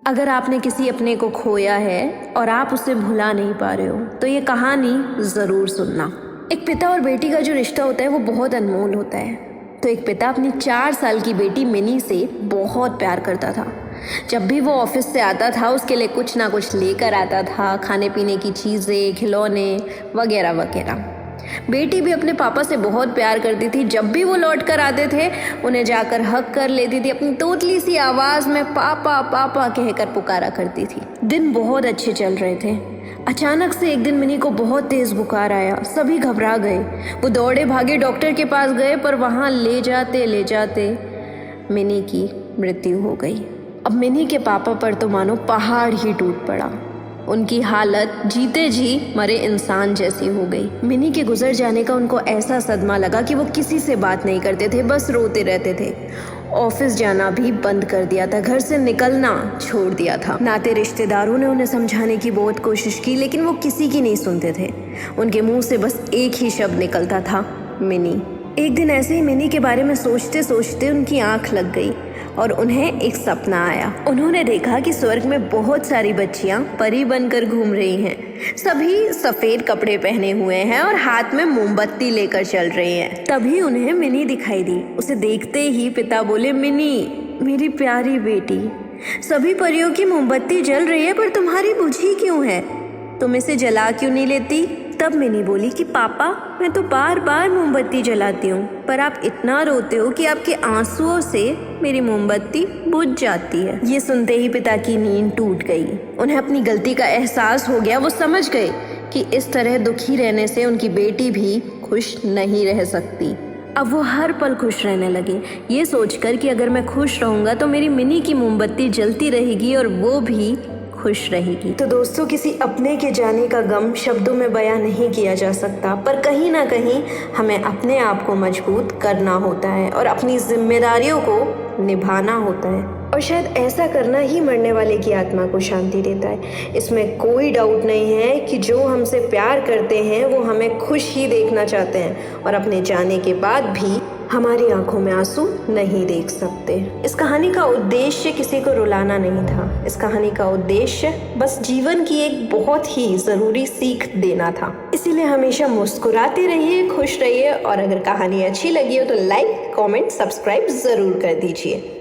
अगर आपने किसी अपने को खोया है और आप उसे भुला नहीं पा रहे हो तो ये कहानी ज़रूर सुनना। एक पिता और बेटी का जो रिश्ता होता है वो बहुत अनमोल होता है। तो एक पिता अपनी 4 साल की बेटी मिनी से बहुत प्यार करता था। जब भी वो ऑफिस से आता था उसके लिए कुछ ना कुछ लेकर आता था, खाने पीने की चीज़ें, खिलौने वगैरह वगैरह। बेटी भी अपने पापा से बहुत प्यार करती थी। जब भी वो लौट कर आते थे उन्हें जाकर हक कर लेती थी, अपनी तोतली सी आवाज़ में पापा पापा कहकर पुकारा करती थी। दिन बहुत अच्छे चल रहे थे। अचानक से एक दिन मिनी को बहुत तेज़ बुखार आया। सभी घबरा गए। वो दौड़े भागे डॉक्टर के पास गए, पर वहाँ ले जाते मिनी की मृत्यु हो गई। अब मिनी के पापा पर तो मानो पहाड़ ही टूट पड़ा। उनकी हालत जीते जी मरे इंसान जैसी हो गई। मिनी के गुजर जाने का उनको ऐसा सदमा लगा कि वो किसी से बात नहीं करते थे, बस रोते रहते थे। ऑफिस जाना भी बंद कर दिया था, घर से निकलना छोड़ दिया था। नाते रिश्तेदारों ने उन्हें समझाने की बहुत कोशिश की, लेकिन वो किसी की नहीं सुनते थे। उनके मुंह से बस एक ही शब्द निकलता था, मिनी। एक दिन ऐसे ही मिनी के बारे में सोचते सोचते उनकी आंख लग गई और उन्हें एक सपना आया। उन्होंने देखा कि स्वर्ग में बहुत सारी बच्चियां परी बनकर घूम रही हैं। सभी सफेद कपड़े पहने हुए हैं और हाथ में मोमबत्ती लेकर चल रही हैं। तभी उन्हें मिनी दिखाई दी। उसे देखते ही पिता बोले, मिनी मेरी प्यारी बेटी, सभी परियों की मोमबत्ती जल रही है पर तुम्हारी बुझी क्यों है? तुम इसे जला क्यों नहीं लेती? तब मिनी बोली कि पापा, मैं तो बार बार मोमबत्ती जलाती हूँ, पर आप इतना रोते हो कि आपके आंसुओं से मेरी मोमबत्ती बुझ जाती है। ये सुनते ही पिता की नींद टूट गई। उन्हें अपनी गलती का एहसास हो गया। वो समझ गए कि इस तरह दुखी रहने से उनकी बेटी भी खुश नहीं रह सकती। अब वो हर पल खुश रहने लगे, ये सोचकर कि अगर मैं खुश रहूँगा तो मेरी मिनी की मोमबत्ती जलती रहेगी और वो भी खुश रहेगी। तो दोस्तों, किसी अपने के जाने का गम शब्दों में बयां नहीं किया जा सकता, पर कहीं ना कहीं हमें अपने आप को मजबूत करना होता है और अपनी जिम्मेदारियों को निभाना होता है। और शायद ऐसा करना ही मरने वाले की आत्मा को शांति देता है। इसमें कोई डाउट नहीं है कि जो हमसे प्यार करते हैं वो हमें खुश ही देखना चाहते हैं और अपने जाने के बाद भी हमारी आंखों में आंसू नहीं देख सकते। इस कहानी का उद्देश्य किसी को रुलाना नहीं था। इस कहानी का उद्देश्य बस जीवन की एक बहुत ही ज़रूरी सीख देना था। इसीलिए हमेशा मुस्कुराते रहिए, खुश रहिए और अगर कहानी अच्छी लगी हो तो लाइक, कमेंट, सब्सक्राइब ज़रूर कर दीजिए।